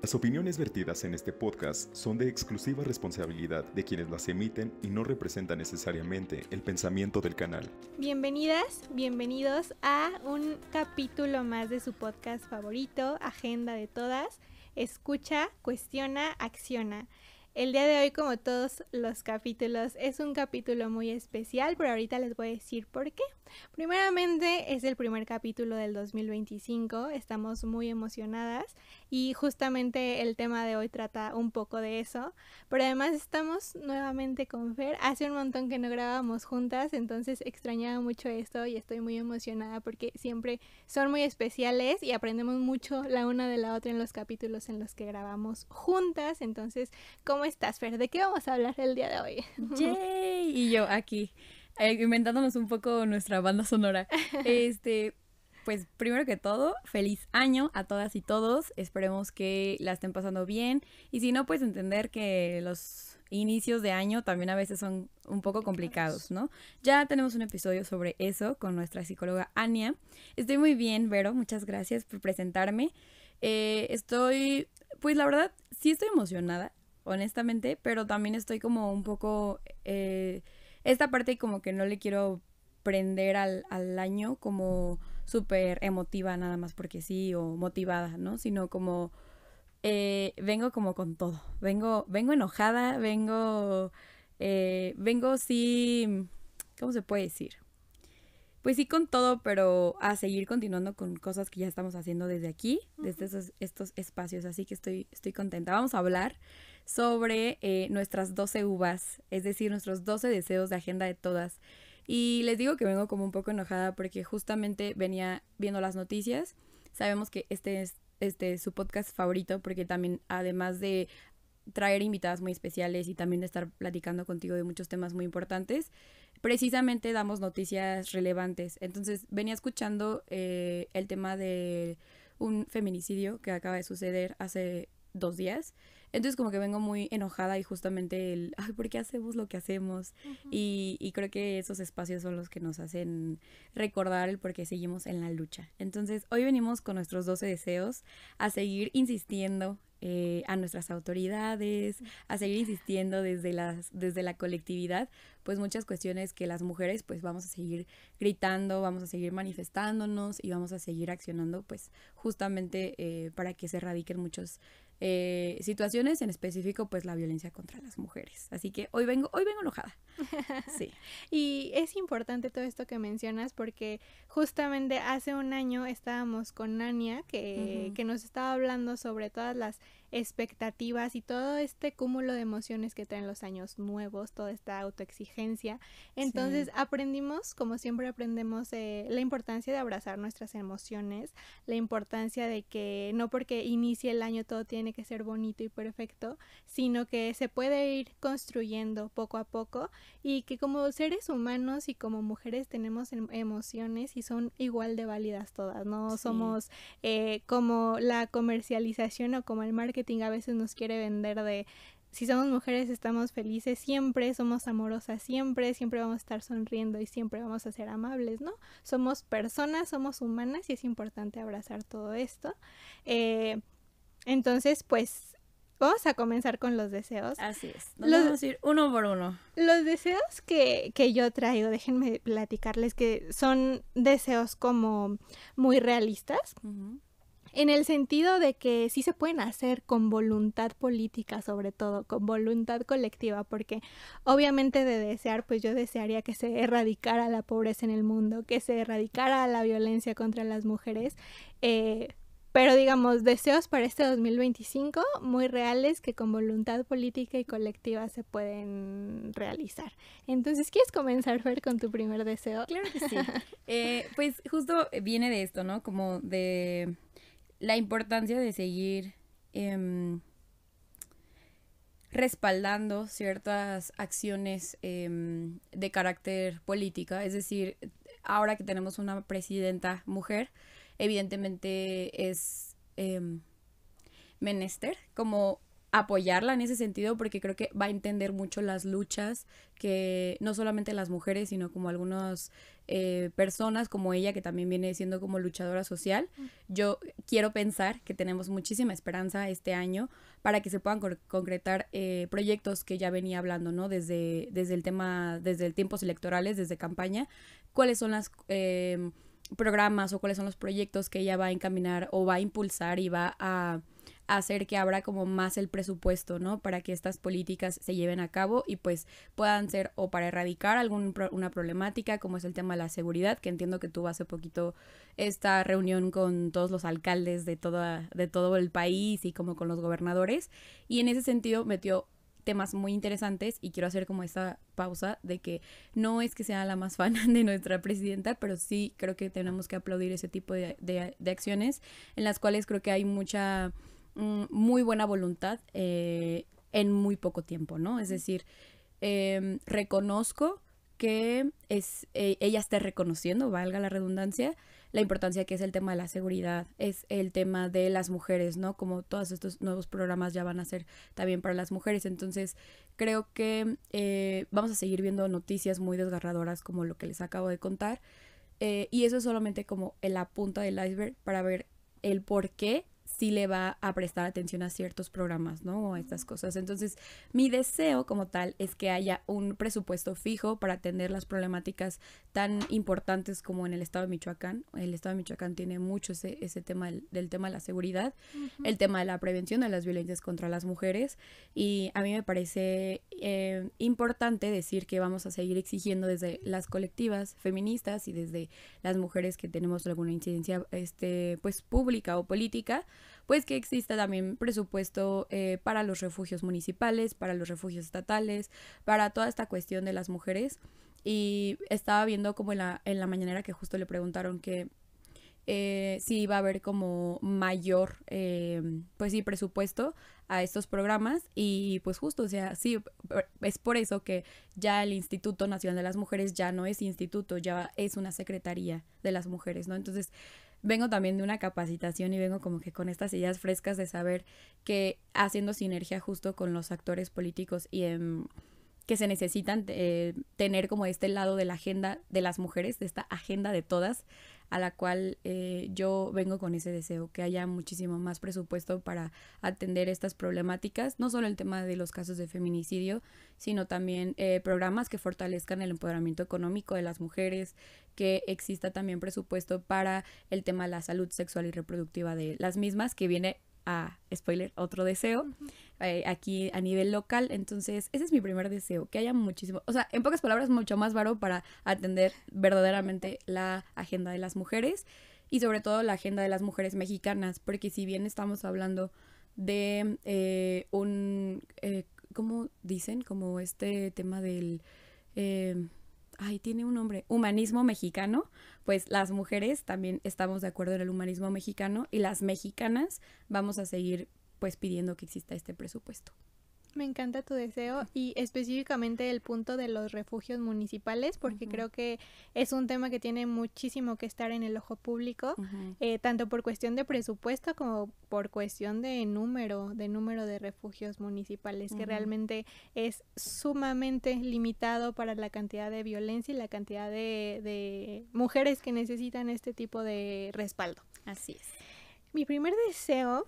Las opiniones vertidas en este podcast son de exclusiva responsabilidad de quienes las emiten y no representan necesariamente el pensamiento del canal. Bienvenidas, bienvenidos a un capítulo más de su podcast favorito, Agenda de Todas. Escucha, cuestiona, acciona. El día de hoy, como todos los capítulos, es un capítulo muy especial, pero ahorita les voy a decir por qué. Primeramente, es el primer capítulo del 2025, estamos muy emocionadas y justamente el tema de hoy trata un poco de eso, pero además estamos nuevamente con Fer. Hace un montón que no grabábamos juntas, entonces extrañaba mucho esto y estoy muy emocionada porque siempre son muy especiales y aprendemos mucho la una de la otra en los capítulos en los que grabamos juntas. Entonces, ¿cómo estás, Fer? ¿De qué vamos a hablar el día de hoy? ¡Yay! Y yo aquí, inventándonos un poco nuestra banda sonora. Pues primero que todo, feliz año a todas y todos. Esperemos que la estén pasando bien. Y si no, pues entender que los inicios de año también a veces son un poco complicados, ¿no? Ya tenemos un episodio sobre eso con nuestra psicóloga Ania. Estoy muy bien, Vero. Muchas gracias por presentarme. Pues la verdad, sí estoy emocionada, honestamente, pero también estoy como un poco, esta parte como que no le quiero prender al año como súper emotiva nada más porque sí, o motivada, ¿no? Sino como, vengo como con todo, vengo enojada, vengo sí, ¿cómo se puede decir? Pues sí con todo, pero a seguir continuando con cosas que ya estamos haciendo desde aquí, desde estos espacios, así que estoy contenta. Vamos a hablar sobre nuestras 12 uvas, es decir, nuestros 12 deseos de agenda de todas. Y les digo que vengo como un poco enojada porque justamente venía viendo las noticias. Sabemos que este es su podcast favorito porque también, además de traer invitadas muy especiales y también de estar platicando contigo de muchos temas muy importantes, precisamente damos noticias relevantes. Entonces venía escuchando el tema de un feminicidio que acaba de suceder hace 2 días. Entonces como que vengo muy enojada y justamente ay, ¿por qué hacemos lo que hacemos? Y creo que esos espacios son los que nos hacen recordar el por qué seguimos en la lucha. Entonces hoy venimos con nuestros 12 deseos a seguir insistiendo a nuestras autoridades, a seguir insistiendo desde la colectividad, pues muchas cuestiones que las mujeres pues vamos a seguir gritando, vamos a seguir manifestándonos y vamos a seguir accionando pues justamente para que se erradiquen muchas situaciones, en específico pues la violencia contra las mujeres. Así que hoy vengo enojada. Sí. Y es importante todo esto que mencionas porque justamente hace un año estábamos con Ania que nos estaba hablando sobre todas las expectativas y todo este cúmulo de emociones que traen los años nuevos, toda esta autoexigencia. Entonces aprendimos, como siempre aprendemos, la importancia de abrazar nuestras emociones, la importancia de que no porque inicie el año todo tiene que ser bonito y perfecto, sino que se puede ir construyendo poco a poco y que como seres humanos y como mujeres tenemos emociones y son igual de válidas todas, no somos como la comercialización o como el marketing a veces nos quiere vender de si somos mujeres estamos felices siempre, somos amorosas siempre vamos a estar sonriendo y siempre vamos a ser amables, ¿no? Somos personas, somos humanas y es importante abrazar todo esto. Entonces, pues vamos a comenzar con los deseos. Así es. Vamos a ir uno por uno. Los deseos que yo traigo, déjenme platicarles que son deseos como muy realistas. En el sentido de que sí se pueden hacer con voluntad política, sobre todo, con voluntad colectiva, porque obviamente de desear, pues yo desearía que se erradicara la pobreza en el mundo, que se erradicara la violencia contra las mujeres, pero digamos, deseos para este 2025 muy reales que con voluntad política y colectiva se pueden realizar. Entonces, ¿quieres comenzar, Fer, con tu primer deseo? Claro que sí. Pues justo viene de esto, ¿no? Como de la importancia de seguir respaldando ciertas acciones de carácter política. Es decir, ahora que tenemos una presidenta mujer, evidentemente es menester como apoyarla en ese sentido porque creo que va a entender mucho las luchas que no solamente las mujeres sino como algunos personas como ella, que también viene siendo como luchadora social, yo quiero pensar que tenemos muchísima esperanza este año para que se puedan concretar proyectos que ya venía hablando, ¿no? Desde el tema, desde tiempos electorales, desde campaña, cuáles son las programas o cuáles son los proyectos que ella va a encaminar o va a impulsar y va a hacer que abra como más el presupuesto, ¿no? Para que estas políticas se lleven a cabo y pues puedan ser o para erradicar una problemática como es el tema de la seguridad, que entiendo que tuvo hace poquito esta reunión con todos los alcaldes de todo el país y como con los gobernadores, y en ese sentido metió temas muy interesantes y quiero hacer como esta pausa de que no es que sea la más fan de nuestra presidenta, pero sí creo que tenemos que aplaudir ese tipo de acciones en las cuales creo que hay mucha muy buena voluntad en muy poco tiempo, ¿no? Es decir, reconozco que ella esté reconociendo, valga la redundancia, la importancia que es el tema de la seguridad, es el tema de las mujeres, ¿no? Como todos estos nuevos programas ya van a ser también para las mujeres, entonces creo que vamos a seguir viendo noticias muy desgarradoras como lo que les acabo de contar, y eso es solamente como la punta del iceberg para ver el por qué sí le va a prestar atención a ciertos programas, ¿no? O a estas cosas. Entonces, mi deseo como tal es que haya un presupuesto fijo para atender las problemáticas tan importantes como en el estado de Michoacán. El estado de Michoacán tiene mucho ese tema del tema de la seguridad, el tema de la prevención de las violencias contra las mujeres, y a mí me parece importante decir que vamos a seguir exigiendo desde las colectivas feministas y desde las mujeres que tenemos alguna incidencia pues pública o política, pues que exista también presupuesto para los refugios municipales, para los refugios estatales, para toda esta cuestión de las mujeres. Y estaba viendo como en la mañanera que justo le preguntaron que si iba a haber como mayor, pues sí, presupuesto a estos programas, y pues justo, o sea, sí, es por eso que ya el Instituto Nacional de las Mujeres ya no es instituto, ya es una secretaría de las mujeres, ¿no? Entonces, vengo también de una capacitación y vengo como que con estas ideas frescas de saber que haciendo sinergia justo con los actores políticos y que se necesitan tener como este lado de la agenda de las mujeres, de esta agenda de todas, a la cual yo vengo con ese deseo, que haya muchísimo más presupuesto para atender estas problemáticas, no solo el tema de los casos de feminicidio, sino también programas que fortalezcan el empoderamiento económico de las mujeres, que exista también presupuesto para el tema de la salud sexual y reproductiva de las mismas, que viene spoiler, otro deseo, aquí a nivel local. Entonces, ese es mi primer deseo, que haya muchísimo, o sea, en pocas palabras, mucho más varo para atender verdaderamente la agenda de las mujeres y sobre todo la agenda de las mujeres mexicanas, porque si bien estamos hablando de ¿cómo dicen? Como este tema del... tiene un nombre, humanismo mexicano, pues las mujeres también estamos de acuerdo en el humanismo mexicano y las mexicanas vamos a seguir pues pidiendo que exista este presupuesto. Me encanta tu deseo y específicamente el punto de los refugios municipales, porque creo que es un tema que tiene muchísimo que estar en el ojo público, tanto por cuestión de presupuesto como por cuestión de número de refugios municipales, que realmente es sumamente limitado para la cantidad de violencia y la cantidad de mujeres que necesitan este tipo de respaldo. Así es. Mi primer deseo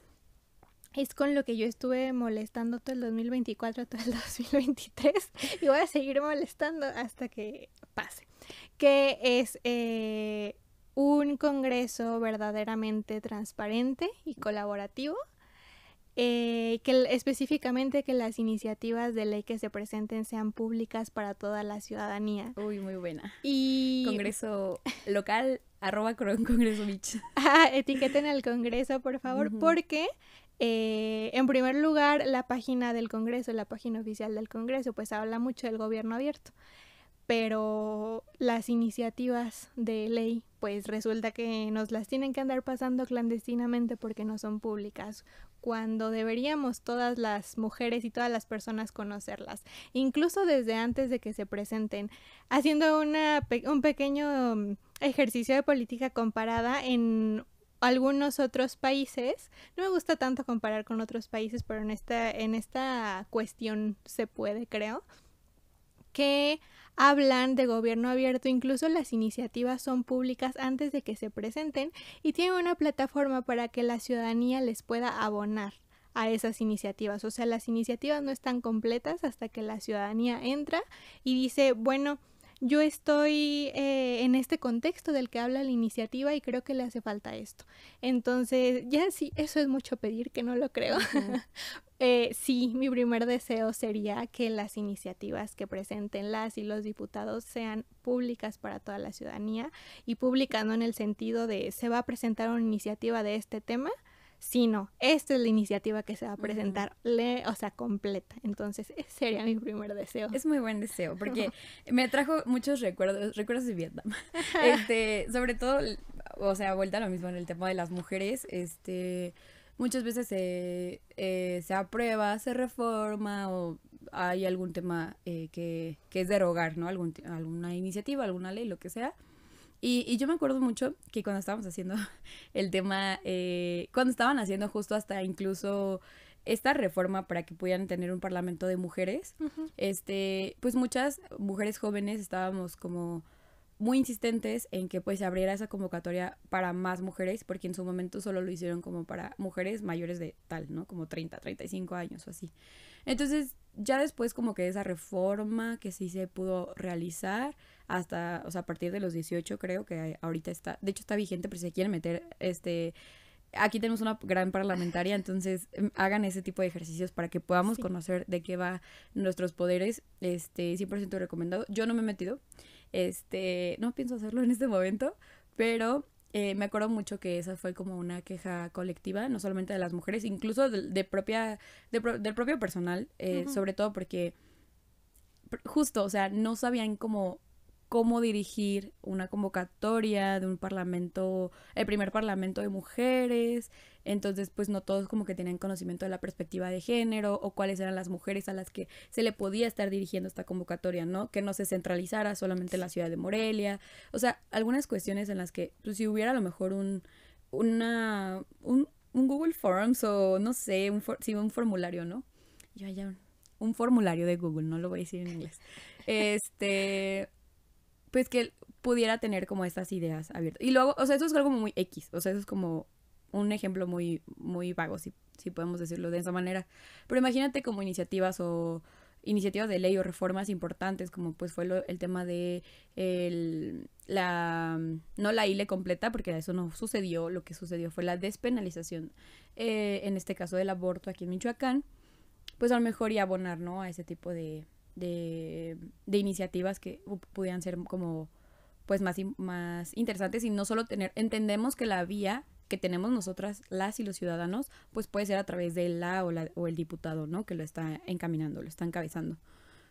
es con lo que yo estuve molestando todo el 2024, todo el 2023 y voy a seguir molestando hasta que pase, que es un congreso verdaderamente transparente y colaborativo, específicamente que las iniciativas de ley que se presenten sean públicas para toda la ciudadanía. Uy, muy buena. Y Congreso local, @Congreso Beach. Etiqueten al Congreso, por favor, porque... en primer lugar, la página del Congreso, la página oficial del Congreso, pues habla mucho del gobierno abierto, pero las iniciativas de ley, pues resulta que nos las tienen que andar pasando clandestinamente porque no son públicas, cuando deberíamos todas las mujeres y todas las personas conocerlas, incluso desde antes de que se presenten, haciendo un pequeño ejercicio de política comparada en algunos otros países. No me gusta tanto comparar con otros países, pero en esta cuestión se puede, creo, que hablan de gobierno abierto, incluso las iniciativas son públicas antes de que se presenten y tienen una plataforma para que la ciudadanía les pueda abonar a esas iniciativas. O sea, las iniciativas no están completas hasta que la ciudadanía entra y dice, bueno, yo estoy en este contexto del que habla la iniciativa y creo que le hace falta esto. Entonces, ya sí, eso es mucho pedir, que no lo creo. Sí, mi primer deseo sería que las iniciativas que presenten las y los diputados sean públicas para toda la ciudadanía, y públicas no en el sentido de se va a presentar una iniciativa de este tema, sino esta es la iniciativa que se va a presentar, o sea, completa. Entonces, ese sería mi primer deseo. Es muy buen deseo, porque me trajo muchos recuerdos de Vietnam. Sobre todo, o sea, vuelta a lo mismo en el tema de las mujeres, muchas veces se aprueba, se reforma o hay algún tema que es derogar, ¿no? Alguna iniciativa, alguna ley, lo que sea. Y yo me acuerdo mucho que cuando estábamos haciendo el tema, cuando estaban haciendo justo hasta incluso esta reforma para que pudieran tener un parlamento de mujeres, pues muchas mujeres jóvenes estábamos como muy insistentes en que pues se abriera esa convocatoria para más mujeres, porque en su momento solo lo hicieron como para mujeres mayores de tal, ¿no? Como 35 años o así. Entonces, ya después como que esa reforma que sí se pudo realizar hasta, o sea, a partir de los 18 creo que ahorita está, de hecho está vigente, pero si se quieren meter, aquí tenemos una gran parlamentaria, entonces hagan ese tipo de ejercicios para que podamos conocer de qué va nuestros poderes, 100% recomendado. Yo no me he metido, no pienso hacerlo en este momento, pero me acuerdo mucho que esa fue como una queja colectiva, no solamente de las mujeres, incluso del propio personal, sobre todo porque justo, o sea, no sabían cómo dirigir una convocatoria de un parlamento, el primer parlamento de mujeres. Entonces pues no todos como que tenían conocimiento de la perspectiva de género o cuáles eran las mujeres a las que se le podía estar dirigiendo esta convocatoria, ¿no? Que no se centralizara solamente en la ciudad de Morelia, o sea, algunas cuestiones en las que pues si hubiera a lo mejor un Google Forms o no sé, un formulario, ¿no? Un formulario de Google, no lo voy a decir en inglés. Pues que pudiera tener como estas ideas abiertas. Y luego, o sea, eso es algo muy X, o sea, eso es como un ejemplo muy, muy vago, si podemos decirlo de esa manera. Pero imagínate como iniciativas de ley o reformas importantes, como pues fue el tema de no la ILE completa, porque eso no sucedió, lo que sucedió fue la despenalización, en este caso del aborto aquí en Michoacán, pues a lo mejor y abonar, ¿no? A ese tipo de iniciativas que pudieran ser como pues más interesantes y no solo entendemos que la vía que tenemos nosotras, las y los ciudadanos, pues puede ser a través de o el diputado, ¿no? Que lo está encaminando, lo está encabezando.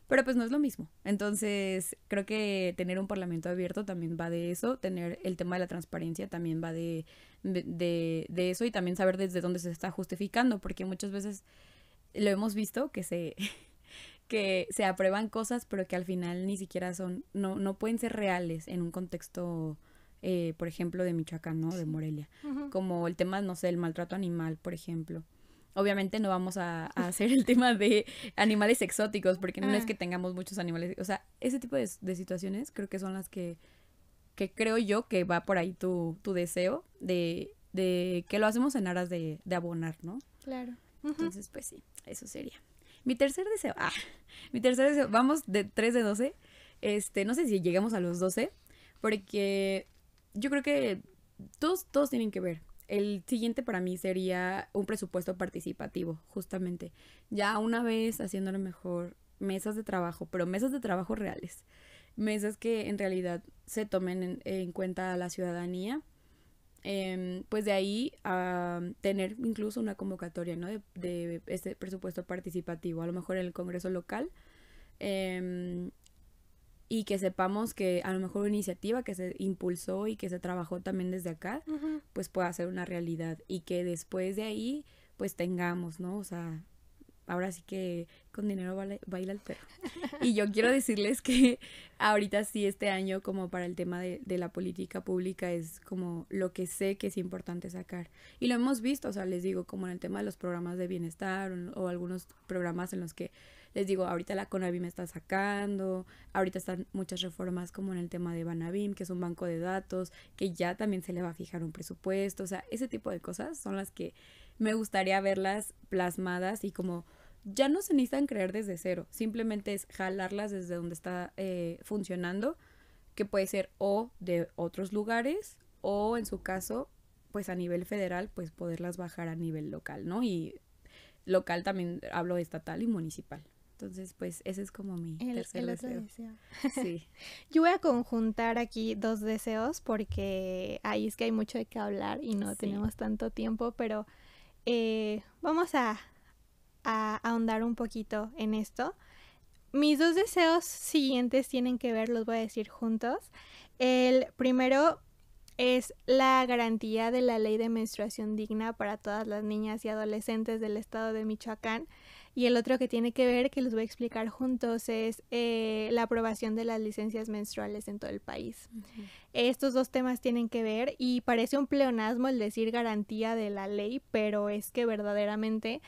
Pero pues no es lo mismo. Entonces, creo que tener un parlamento abierto también va de eso, tener el tema de la transparencia también va de eso, y también saber desde dónde se está justificando, porque muchas veces lo hemos visto que se aprueban cosas, pero que al final ni siquiera no pueden ser reales en un contexto, por ejemplo, de Michoacán, ¿no? De Morelia. Como el tema, no sé, el maltrato animal, por ejemplo. Obviamente no vamos a hacer el tema de animales exóticos, porque no es que tengamos muchos animales. O sea, ese tipo de situaciones creo que son las que creo yo que va por ahí tu deseo de que lo hacemos en aras de abonar, ¿no? Claro. Entonces, pues sí, eso sería. Mi tercer deseo, vamos de 3 de 12, no sé si llegamos a los 12, porque yo creo que todos tienen que ver. El siguiente para mí sería un presupuesto participativo, justamente. Ya una vez haciéndolo mejor, mesas de trabajo, pero mesas de trabajo reales. Mesas que en realidad se tomen en cuenta a la ciudadanía. Pues de ahí a tener incluso una convocatoria, ¿no? de este presupuesto participativo, a lo mejor en el Congreso local, y que sepamos que a lo mejor una iniciativa que se impulsó y que se trabajó también desde acá, pues pueda ser una realidad, y que después de ahí pues tengamos, ¿no? O sea, ahora sí que con dinero baila el perro. Y yo quiero decirles que ahorita sí, este año, como para el tema de la política pública, es como lo que sé que es importante sacar. Y lo hemos visto, o sea, les digo, como en el tema de los programas de bienestar o algunos programas en los que les digo, ahorita la CONAVIM está sacando, ahorita están muchas reformas como en el tema de Banavim, que es un banco de datos, que ya también se le va a fijar un presupuesto, o sea, ese tipo de cosas son las que me gustaría verlas plasmadas y como ya no se necesitan crear desde cero, simplemente es jalarlas desde donde está funcionando, que puede ser o de otros lugares o en su caso, pues a nivel federal, pues poderlas bajar a nivel local, ¿no? Y local también hablo de estatal y municipal. Entonces, pues ese es como mi tercer deseo. Sí. Yo voy a conjuntar aquí 2 deseos porque ahí es que hay mucho de qué hablar y no tenemos tanto tiempo, pero vamos a ahondar un poquito en esto. Mis 2 deseos siguientes tienen que ver, los voy a decir juntos. El primero es la garantía de la ley de menstruación digna para todas las niñas y adolescentes del estado de Michoacán. Y el otro que tiene que ver, que los voy a explicar juntos, es la aprobación de las licencias menstruales en todo el país. Uh-huh. Estos 2 temas tienen que ver y parece un pleonasmo el decir garantía de la ley, pero es que verdaderamente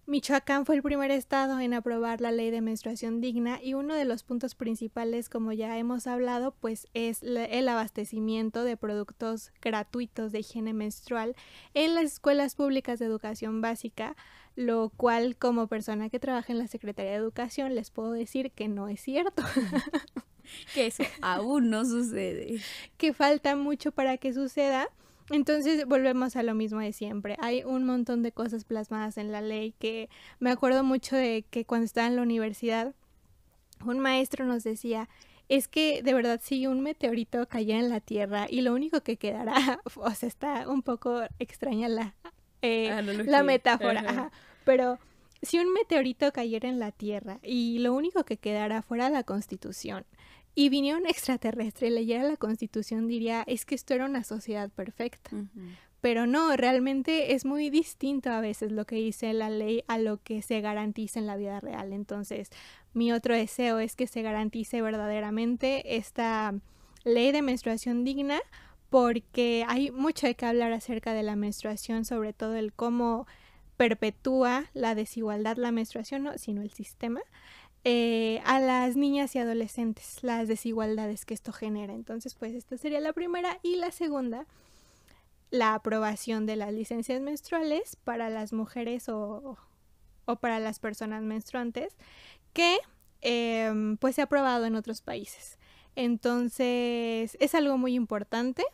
Michoacán fue el primer estado en aprobar la ley de menstruación digna y uno de los puntos principales, como ya hemos hablado, pues es el abastecimiento de productos gratuitos de higiene menstrual en las escuelas públicas de educación básica, lo cual como persona que trabaja en la Secretaría de Educación les puedo decir que no es cierto. Que eso aún no sucede. Que falta mucho para que suceda. Entonces volvemos a lo mismo de siempre. Hay un montón de cosas plasmadas en la ley que me acuerdo mucho de que cuando estaba en la universidad un maestro nos decía, es que de verdad si un meteorito cayera en la Tierra y lo único que quedará, o sea, está un poco extraña la metáfora, ajá, pero si un meteorito cayera en la Tierra y lo único que quedara fuera la Constitución, y viniera un extraterrestre y leyera la Constitución, diría, es que esto era una sociedad perfecta. Uh-huh. Pero no, realmente es muy distinto a veces lo que dice la ley a lo que se garantiza en la vida real. Entonces, mi otro deseo es que se garantice verdaderamente esta ley de menstruación digna, porque hay mucho de qué hablar acerca de la menstruación, sobre todo el cómo perpetúa la desigualdad la menstruación, no, sino el sistema. A las niñas y adolescentes, las desigualdades que esto genera. Entonces, pues esta sería la primera. Y la segunda, la aprobación de las licencias menstruales para las mujeres o para las personas menstruantes, que pues se ha aprobado en otros países. Entonces, es algo muy importante.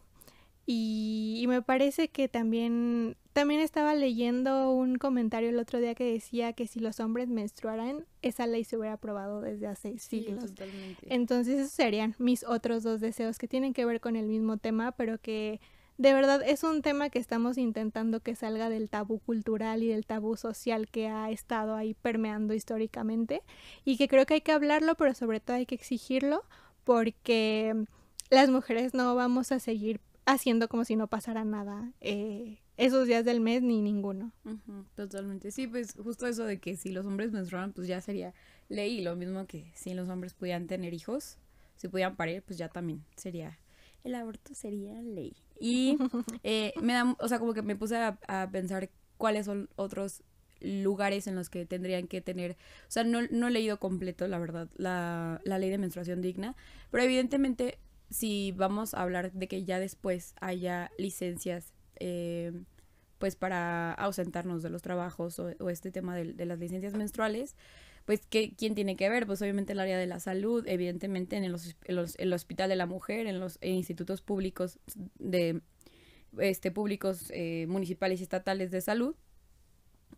Y me parece que también estaba leyendo un comentario el otro día que decía que si los hombres menstruaran, esa ley se hubiera aprobado desde hace siglos. Sí, totalmente. Entonces esos serían mis otros 2 deseos que tienen que ver con el mismo tema, pero que de verdad es un tema que estamos intentando que salga del tabú cultural y del tabú social que ha estado ahí permeando históricamente y que creo que hay que hablarlo, pero sobre todo hay que exigirlo porque las mujeres no vamos a seguir haciendo como si no pasara nada esos días del mes ni ninguno. Uh-huh, totalmente, sí, pues justo eso de que si los hombres menstruaran pues ya sería ley, y lo mismo que si los hombres pudieran tener hijos, si pudieran parir, pues ya también sería, el aborto sería ley. Y me da, o sea, como que me puse a pensar cuáles son otros lugares en los que tendrían que tener, o sea, no he leído completo, la verdad, la ley de menstruación digna, pero evidentemente si vamos a hablar de que ya después haya licencias, pues para ausentarnos de los trabajos o este tema de las licencias menstruales, pues ¿quién tiene que ver? Pues obviamente el área de la salud, evidentemente en el Hospital de la Mujer, en los institutos públicos públicos municipales y estatales de salud,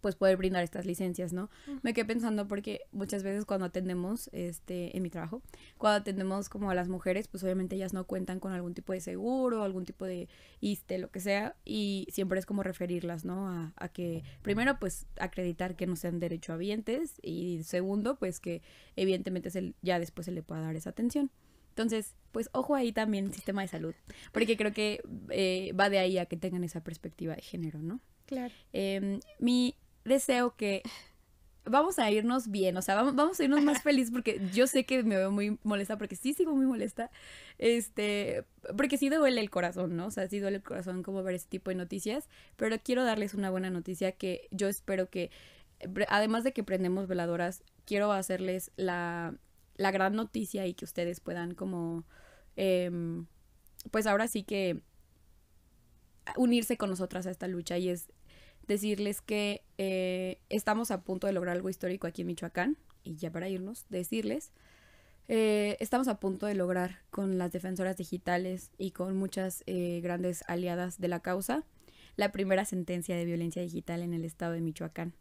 pues poder brindar estas licencias, ¿no? Uh-huh. Me quedé pensando porque muchas veces cuando atendemos, en mi trabajo, cuando atendemos como a las mujeres, pues obviamente ellas no cuentan con algún tipo de seguro, algún tipo de ISSSTE, lo que sea, y siempre es como referirlas, ¿no? A que, primero, pues, acreditar que no sean derechohabientes, y segundo, pues, que evidentemente ya después se le pueda dar esa atención. Entonces, pues, ojo ahí también el sistema de salud, porque creo que va de ahí a que tengan esa perspectiva de género, ¿no? Claro. Mi deseo que vamos a irnos bien, o sea, vamos a irnos más feliz, porque yo sé que me veo muy molesta, porque sí sigo muy molesta, porque sí duele el corazón, ¿no? O sea, sí duele el corazón como ver este tipo de noticias, pero quiero darles una buena noticia que yo espero que además de que prendemos veladoras, quiero hacerles la gran noticia y que ustedes puedan como, pues ahora sí que unirse con nosotras a esta lucha, y es decirles que estamos a punto de lograr algo histórico aquí en Michoacán. Y ya para irnos, decirles, estamos a punto de lograr con las defensoras digitales y con muchas grandes aliadas de la causa la primera sentencia de violencia digital en el estado de Michoacán.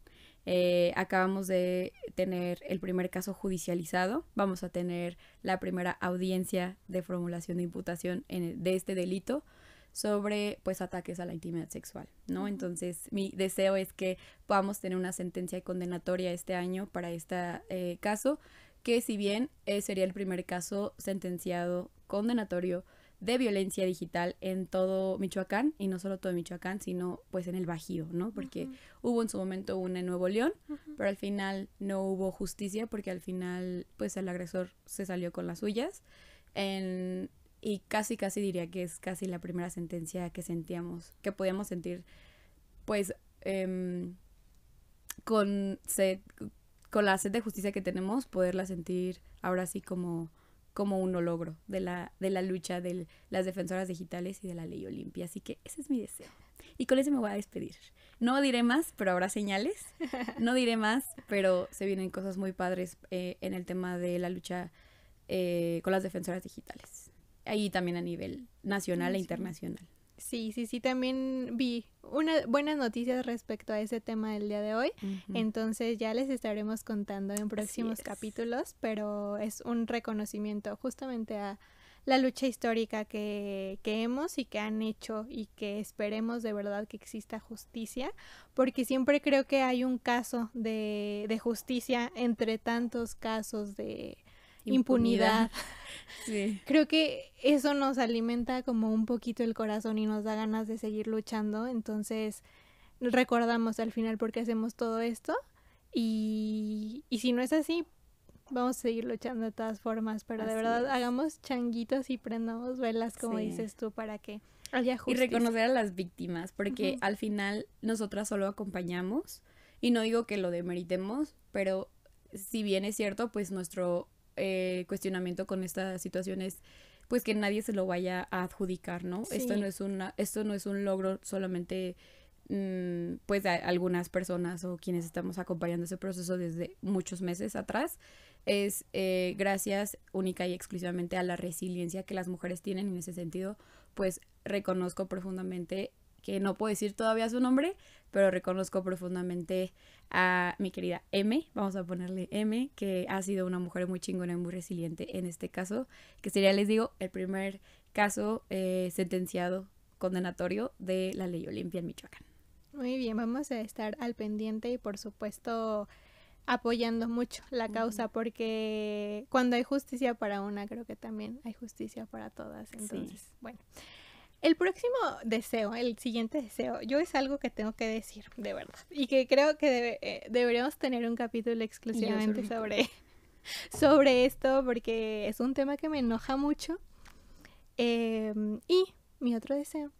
Acabamos de tener el primer caso judicializado, vamos a tener la primera audiencia de formulación de imputación de este delito sobre pues ataques a la intimidad sexual, ¿no? Entonces mi deseo es que podamos tener una sentencia condenatoria este año para este caso, que si bien sería el primer caso sentenciado condenatorio de violencia digital en todo Michoacán, y no solo todo Michoacán, sino pues en el Bajío, ¿no? Porque hubo en su momento una en Nuevo León, pero al final no hubo justicia, porque al final pues el agresor se salió con las suyas. Y casi diría que es casi la primera sentencia que sentíamos, que podíamos sentir, pues, con la sed de justicia que tenemos, poderla sentir ahora sí como un logro de la lucha de las defensoras digitales y de la ley Olimpia. Así que ese es mi deseo. Y con eso me voy a despedir. No diré más, pero habrá señales. No diré más, pero se vienen cosas muy padres en el tema de la lucha con las defensoras digitales. Ahí también a nivel nacional e internacional. Sí, también vi buenas noticias respecto a ese tema del día de hoy. Entonces ya les estaremos contando en próximos capítulos, pero es un reconocimiento justamente a la lucha histórica que hemos y que han hecho, y que esperemos de verdad que exista justicia, porque siempre creo que hay un caso de justicia entre tantos casos de impunidad. Sí. Creo que eso nos alimenta como un poquito el corazón y nos da ganas de seguir luchando. Entonces recordamos al final por qué hacemos todo esto, y si no es así, vamos a seguir luchando de todas formas, pero de verdad hagamos changuitos y prendamos velas, como dices tú, para que haya justicia. Y reconocer a las víctimas, porque al final nosotras solo acompañamos, y no digo que lo demeritemos, pero si bien es cierto, pues nuestro cuestionamiento con esta situación es pues que nadie se lo vaya a adjudicar, ¿no? Sí. Esto no es un logro solamente pues de algunas personas o quienes estamos acompañando ese proceso desde muchos meses atrás. Es gracias única y exclusivamente a la resiliencia que las mujeres tienen. En ese sentido, pues reconozco profundamente, que no puedo decir todavía su nombre, pero reconozco profundamente a mi querida M, vamos a ponerle M, que ha sido una mujer muy chingona y muy resiliente en este caso, que sería, les digo, el primer caso sentenciado condenatorio de la ley Olimpia en Michoacán. Muy bien, vamos a estar al pendiente y por supuesto apoyando mucho la causa, porque cuando hay justicia para una, creo que también hay justicia para todas. Entonces, bueno. El próximo deseo, el siguiente deseo, yo es algo que tengo que decir, de verdad, y que creo que deberíamos tener un capítulo exclusivamente sobre esto, porque es un tema que me enoja mucho. Y mi otro deseo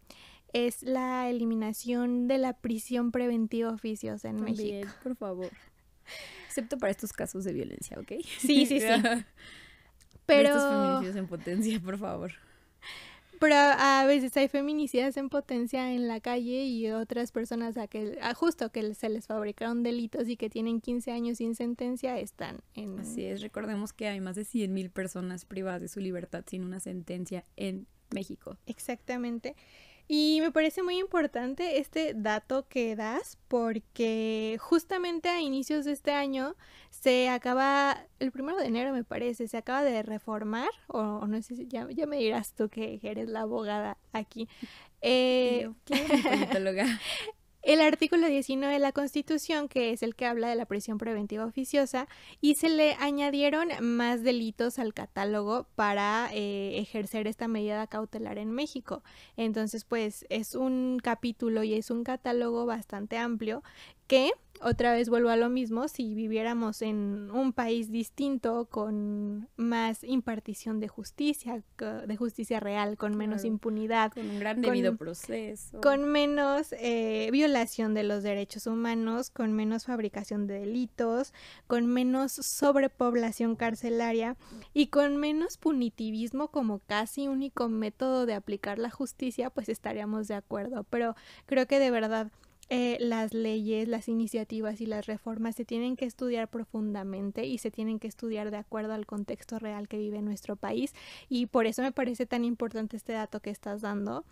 es la eliminación de la prisión preventiva oficiosa en México. Por favor. Excepto para estos casos de violencia, ¿ok? Sí. Pero estos feminicidios en potencia, por favor. Pero a veces hay feminicidas en potencia en la calle y otras personas justo que se les fabricaron delitos y que tienen 15 años sin sentencia están en... Así es, recordemos que hay más de 100,000 personas privadas de su libertad sin una sentencia en México. Exactamente. Y me parece muy importante este dato que das, porque justamente a inicios de este año se acaba, el 1 de enero me parece, se acaba de reformar, o no sé si ya me dirás tú que eres la abogada aquí. Politóloga. El artículo 19 de la Constitución, que es el que habla de la prisión preventiva oficiosa, y se le añadieron más delitos al catálogo para ejercer esta medida cautelar en México. Entonces, pues, es un capítulo y es un catálogo bastante amplio que otra vez vuelvo a lo mismo, si viviéramos en un país distinto, con más impartición de justicia real, con menos impunidad, con un gran debido proceso, con menos violación de los derechos humanos, con menos fabricación de delitos, con menos sobrepoblación carcelaria y con menos punitivismo como casi único método de aplicar la justicia, pues estaríamos de acuerdo. Pero creo que de verdad las leyes, las iniciativas y las reformas se tienen que estudiar profundamente y se tienen que estudiar de acuerdo al contexto real que vive nuestro país, y por eso me parece tan importante este dato que estás dando.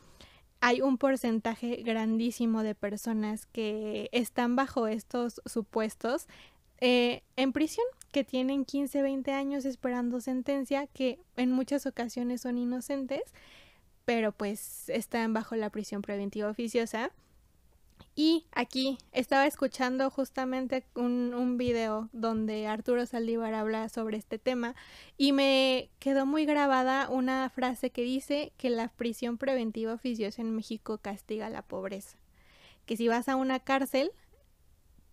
Hay un porcentaje grandísimo de personas que están bajo estos supuestos en prisión, que tienen 15, 20 años esperando sentencia, que en muchas ocasiones son inocentes, pero pues están bajo la prisión preventiva oficiosa. Y aquí estaba escuchando justamente un video donde Arturo Saldívar habla sobre este tema y me quedó muy grabada una frase que dice que la prisión preventiva oficiosa en México castiga la pobreza. Que si vas a una cárcel,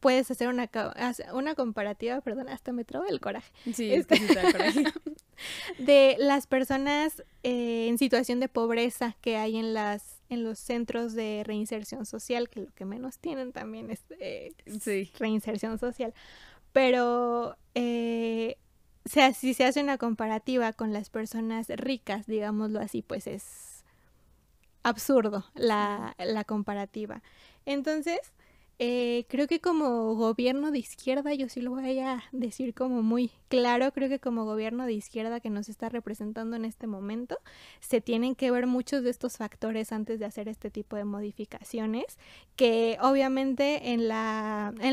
puedes hacer una comparativa, perdón, hasta me trabo el coraje. Sí, es que sí está el coraje. De las personas en situación de pobreza que hay en los centros de reinserción social, que lo que menos tienen también es sí, reinserción social. Pero si se hace una comparativa con las personas ricas, digámoslo así, pues es absurdo la comparativa. Entonces, creo que como gobierno de izquierda, yo sí lo voy a decir como muy claro, creo que como gobierno de izquierda que nos está representando en este momento, se tienen que ver muchos de estos factores antes de hacer este tipo de modificaciones, que obviamente en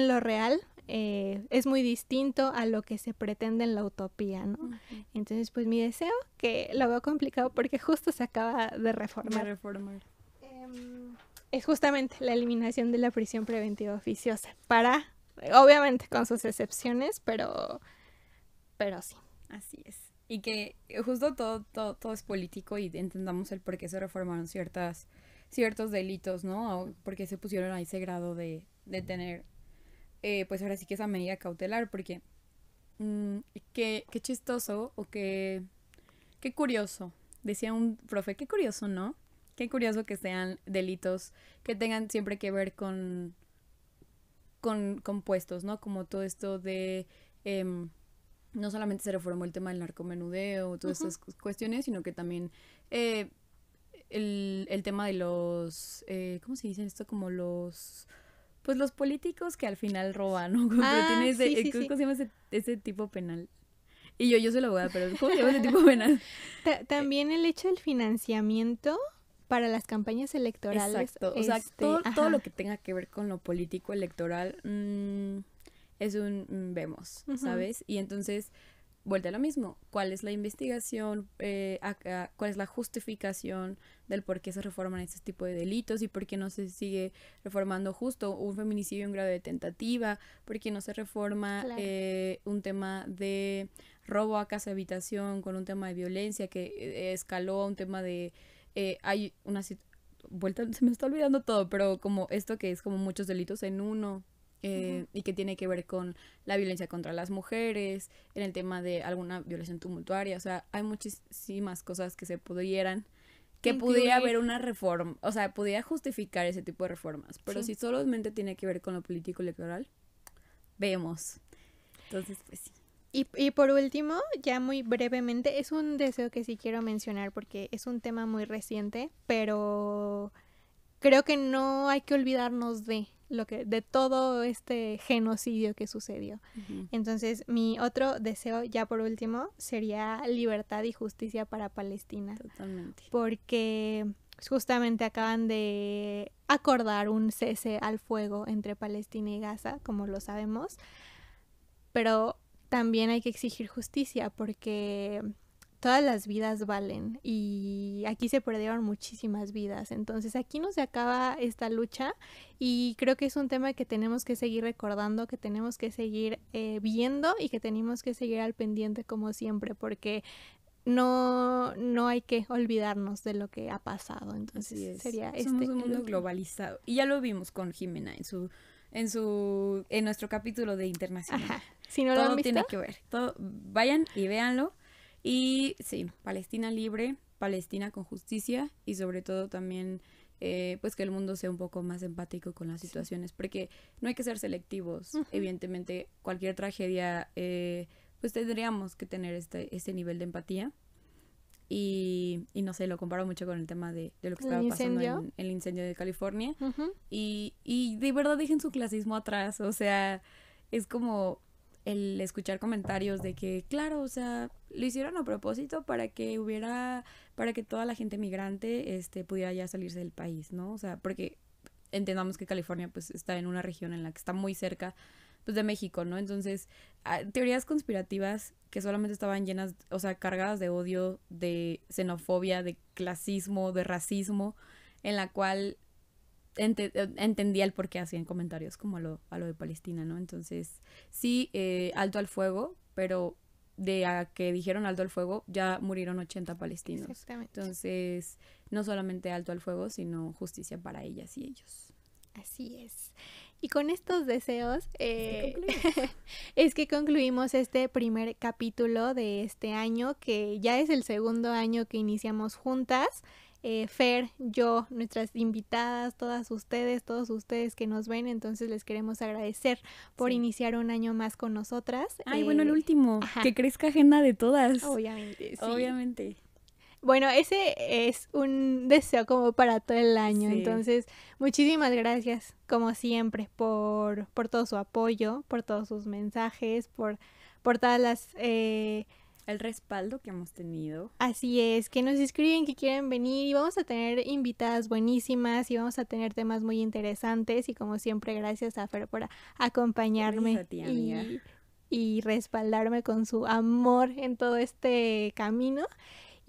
lo real es muy distinto a lo que se pretende en la utopía, ¿no? Uh-huh. Entonces, pues mi deseo, que lo veo complicado porque justo se acaba de reformar. Es justamente la eliminación de la prisión preventiva oficiosa, obviamente con sus excepciones, pero sí. Así es. Y que justo todo es político y entendamos el por qué se reformaron ciertos delitos, ¿no? O por qué se pusieron a ese grado de tener, pues ahora sí que esa medida cautelar, porque qué chistoso o qué curioso, decía un profe, qué curioso, ¿no? Qué curioso que sean delitos que tengan siempre que ver con puestos, ¿no? Como todo esto de no solamente se reformó el tema del narcomenudeo, todas estas cuestiones, sino que también el tema de los, ¿cómo se dice esto? Como los políticos que al final roban, ¿no? Pero tiene ¿cómo se llama ese tipo penal? Y yo soy la abogada, pero ¿cómo se llama ese tipo penal? También el hecho del financiamiento para las campañas electorales. Exacto, o sea, todo lo que tenga que ver con lo político electoral es vemos, ¿sabes? Y entonces, vuelta a lo mismo, ¿cuál es la investigación? ¿Cuál es la justificación del por qué se reforman este tipo de delitos y por qué no se sigue reformando justo un feminicidio en grado de tentativa? ¿Por qué no se reforma un tema de robo a casa habitación con un tema de violencia que escaló a un tema de hay una vuelta, se me está olvidando todo, pero como esto que es como muchos delitos en uno, y que tiene que ver con la violencia contra las mujeres, en el tema de alguna violación tumultuaria, o sea, hay muchísimas cosas que se pudieran, que pudiera haber una reforma, o sea, pudiera justificar ese tipo de reformas, pero si solamente tiene que ver con lo político electoral, vemos. Entonces, pues sí. Y por último, ya muy brevemente, es un deseo que sí quiero mencionar porque es un tema muy reciente, pero creo que no hay que olvidarnos de todo este genocidio que sucedió. Uh-huh. Entonces, mi otro deseo, ya por último, sería libertad y justicia para Palestina. Totalmente. Porque justamente acaban de acordar un cese al fuego entre Palestina y Gaza, como lo sabemos, pero también hay que exigir justicia porque todas las vidas valen y aquí se perdieron muchísimas vidas. Entonces aquí no se acaba esta lucha y creo que es un tema que tenemos que seguir recordando, que tenemos que seguir viendo y que tenemos que seguir al pendiente como siempre, porque no hay que olvidarnos de lo que ha pasado. Entonces sería Somos un mundo globalizado y ya lo vimos con Jimena en su en nuestro capítulo de Internacional. Ajá. Si no lo Todo han visto, tiene que ver. Vayan y véanlo. Y sí, Palestina libre, Palestina con justicia y sobre todo también pues que el mundo sea un poco más empático con las situaciones, porque no hay que ser selectivos. Evidentemente cualquier tragedia pues tendríamos que tener este nivel de empatía. Y no sé, lo comparo mucho con el tema de lo que estaba pasando en el incendio de California. Y de verdad dejen su clasismo atrás. O sea, es como el escuchar comentarios de que, claro, o sea, lo hicieron a propósito para que toda la gente migrante pudiera ya salirse del país, ¿no? O sea, porque entendamos que California pues está en una región en la que está muy cerca pues de México, ¿no? Entonces, teorías conspirativas que solamente estaban llenas, o sea, cargadas de odio, de xenofobia, de clasismo, de racismo, en la cual entendía el por qué hacían comentarios como a lo de Palestina, ¿no? Entonces, sí, alto al fuego, pero de a que dijeron alto al fuego, ya murieron 80 palestinos. Exactamente. Entonces, no solamente alto al fuego, sino justicia para ellas y ellos. Así es. Y con estos deseos es que concluimos este primer capítulo de este año, que ya es el segundo año que iniciamos juntas. Fer, yo, nuestras invitadas, todos ustedes que nos ven, entonces les queremos agradecer por iniciar un año más con nosotras. Ay, bueno, el último, que crezca Agenda de Todas. Obviamente, sí. Obviamente. Bueno, ese es un deseo como para todo el año, entonces muchísimas gracias como siempre por todo su apoyo, por todos sus mensajes, por todas las... el respaldo que hemos tenido. Así es, que nos escriben que quieren venir y vamos a tener invitadas buenísimas y vamos a tener temas muy interesantes y como siempre gracias a Fer por acompañarme a ti, amiga. y respaldarme con su amor en todo este camino.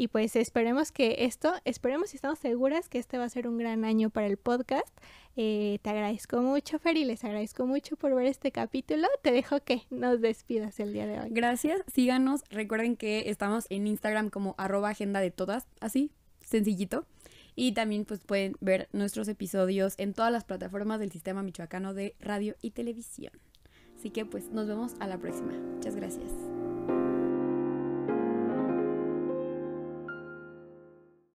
Y pues esperemos y estamos seguras que este va a ser un gran año para el podcast. Te agradezco mucho, Fer, y les agradezco mucho por ver este capítulo. Te dejo que nos despidas el día de hoy. Gracias, síganos. Recuerden que estamos en Instagram como @agendadetodas, así, sencillito. Y también pues pueden ver nuestros episodios en todas las plataformas del Sistema Michoacano de Radio y Televisión. Así que pues nos vemos a la próxima. Muchas gracias.